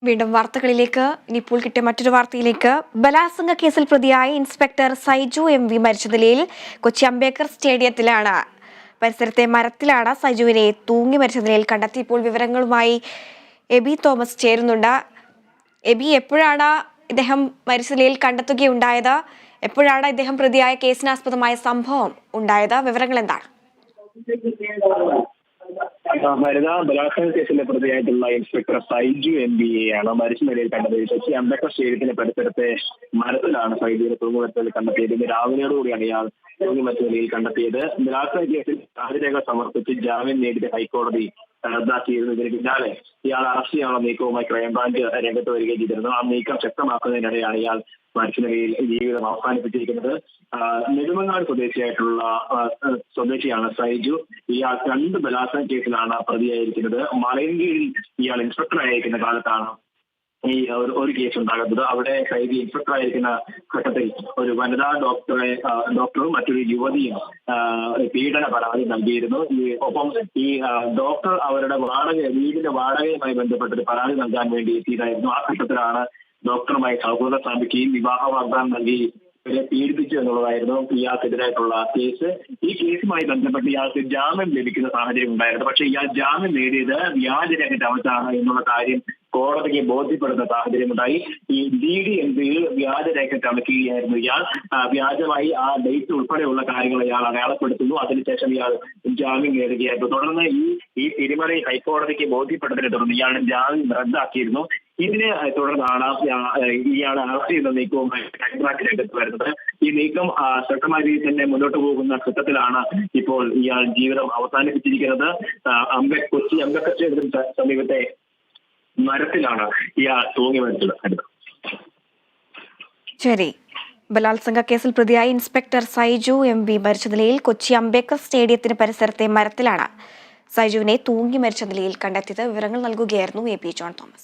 വീണ്ടും വാർത്തകളിലേക്ക്. ഇപ്പോൾ കിട്ടിയ മറ്റൊരു വാർത്തയിലേക്ക്. ബലാത്സംഗ കേസിൽ പ്രതിയായ ഇൻസ്പെക്ടർ സൈജു MV മരിച്ച നിലയിൽ കൊച്ചി അംബേദ്കർ സ്റ്റേഡിയത്തിലാണ് പരിസരത്തെ മരത്തിലാണ് സൈജുവിനെ തൂങ്ങി മരിച്ച നിലയിൽ കണ്ടെത്തി. ഇപ്പോൾ വിവരങ്ങളുമായി എബി തോമസ് ചേരുന്നുണ്ട്. എബി, എപ്പോഴാണ് ഇദ്ദേഹം മരിച്ച നിലയിൽ കണ്ടെത്തുകയുണ്ടായത്? എപ്പോഴാണ് ഇദ്ദേഹം പ്രതിയായ കേസിനാസ്പദമായ സംഭവം ഉണ്ടായത്? വിവരങ്ങൾ എന്താണ്? വനിതാ ബലാത്സംഗ കേസിലെ പ്രതിയായിട്ടുള്ള ഇൻസ്പെക്ടർ സൈജു MV യെയാണ് മരിച്ച നിലയിൽ കണ്ടത്. കൊച്ചി അംബേദ്കർ സ്റ്റേഡിയത്തിന്റെ പരിസരത്തെ മരത്തിലാണ് സൈജുവിനെ തൂങ്ങുമരത്തിൽ കണ്ടെത്തിയത്. ഇന്ന് രാവിലെയോടുകൂടിയാണ് ഇയാൾ തൂങ്ങുമരത്ത നിലയിൽ കണ്ടെത്തിയത്. ബലാത്സംഗ കേസിൽ സാക്ഷ്യരേഖ സമർപ്പിച്ച് ജാമ്യം നേടിയ ഹൈക്കോടതി റദ്ദാക്കിയിരുന്നു. ഇതിന് പിന്നാലെ ഇയാൾ അറസ്റ്റ് ചെയ്യാനുള്ള നീക്കവുമായി ക്രൈംബ്രാഞ്ച് രംഗത്ത് വരികയും ചെയ്തിരുന്നു. ആ നീക്കം ശക്തമാക്കുന്നതിനിടെയാണ് ഇയാൾ മരിച്ച നിലയിൽ ജീവിതം അവസാനിപ്പിച്ചിരിക്കുന്നത്. നെടുമങ്ങാട് സ്വദേശിയാണ് സൈജു. ഇയാൾ 2 ബലാത്സംഗ കേസിലാണ് പ്രതിയായിരിക്കുന്നത്. മലയൻകീഴിൽ ഇയാൾ ഇൻസ്പെക്ടർ ആയിരിക്കുന്ന കാലത്താണ് ഈ ഒരു കേസ് ഉണ്ടാകുന്നത്. അവിടെ സൈജു ഇൻസ്പെക്ടർ ആയിരിക്കുന്ന ഘട്ടത്തിൽ ഒരു വനിതാ ഡോക്ടറും മറ്റൊരു യുവതിയും പീഡന പരാതി നൽകിയിരുന്നു. ഒപ്പം ഈ ഡോക്ടർ അവരുടെ വീടിന്റെ വാടകയുമായി ബന്ധപ്പെട്ടൊരു പരാതി നൽകാൻ വേണ്ടി എത്തിയതായിരുന്നു. ആ ഘട്ടത്തിലാണ് ഡോക്ടറുമായി സൗഹൃദം സ്ഥാപിക്കുകയും വിവാഹ വാഗ്ദാനം നൽകി പീഡിപ്പിച്ചു എന്നുള്ളതായിരുന്നു ഇയാൾക്കെതിരായിട്ടുള്ള കേസ്. ഈ കേസുമായി ബന്ധപ്പെട്ട് ഇയാൾക്ക് ജാമ്യം ലഭിക്കുന്ന സാഹചര്യം ഉണ്ടായിരുന്നു. പക്ഷേ ഇയാൾ ജാമ്യം നേടിയത് വ്യാജരേഖ ചമച്ചാണ് എന്നുള്ള കാര്യം കോടതിക്ക് ബോധ്യപ്പെടുന്ന സാഹചര്യമുണ്ടായി. ഈ DD MVയിൽ വ്യാജരേഖ ചമയ്ക്കുകയായിരുന്നു ഇയാൾ. വ്യാജമായി ആ ഡേറ്റ് ഉൾപ്പെടെയുള്ള കാര്യങ്ങൾ ഇയാൾ അടയാളപ്പെടുത്തുന്നു. അതിനുശേഷം ഇയാൾ ജാമ്യം നേടുകയായിരുന്നു. തുടർന്ന് ഈ തിരുമല ഹൈക്കോടതിക്ക് ബോധ്യപ്പെട്ടതിനെ തുടർന്ന് ഇയാളുടെ ജാമ്യം റദ്ദാക്കിയിരുന്നു. ഇതിനെ തുടർന്നാണ് ഇയാളെ അറസ്റ്റ് ചെയ്യുന്ന നീക്കവുമായി ക്രൈംബ്രാഞ്ച് രംഗത്ത് വരുന്നത്. ഈ നീക്കം ശക്തമായ രീതിയിൽ തന്നെ മുന്നോട്ട് പോകുന്ന ഘട്ടത്തിലാണ് ഇപ്പോൾ ഇയാൾ ജീവിതം അവസാനിപ്പിച്ചിരിക്കുന്നത്. കൊച്ചി അംബേദ്കർ സ്റ്റേഡിയത്തിന് സമീപത്തെ മരത്തിലാണ് ഇയാൾ തൂങ്ങി മരിച്ചത്. ശരി. ബലാത്സംഗ കേസിൽ പ്രതിയായ ഇൻസ്പെക്ടർ സൈജു MV മരിച്ച നിലയിൽ കൊച്ചി അംബേദ്കർ സ്റ്റേഡിയത്തിന് പരിസരത്തെ മരത്തിലാണ് സൈജുവിനെ തൂങ്ങി മരിച്ച നിലയിൽ കണ്ടെത്തിയത്. വിവരങ്ങൾ നൽകുകയായിരുന്നു AP ജോൺ തോമസ്.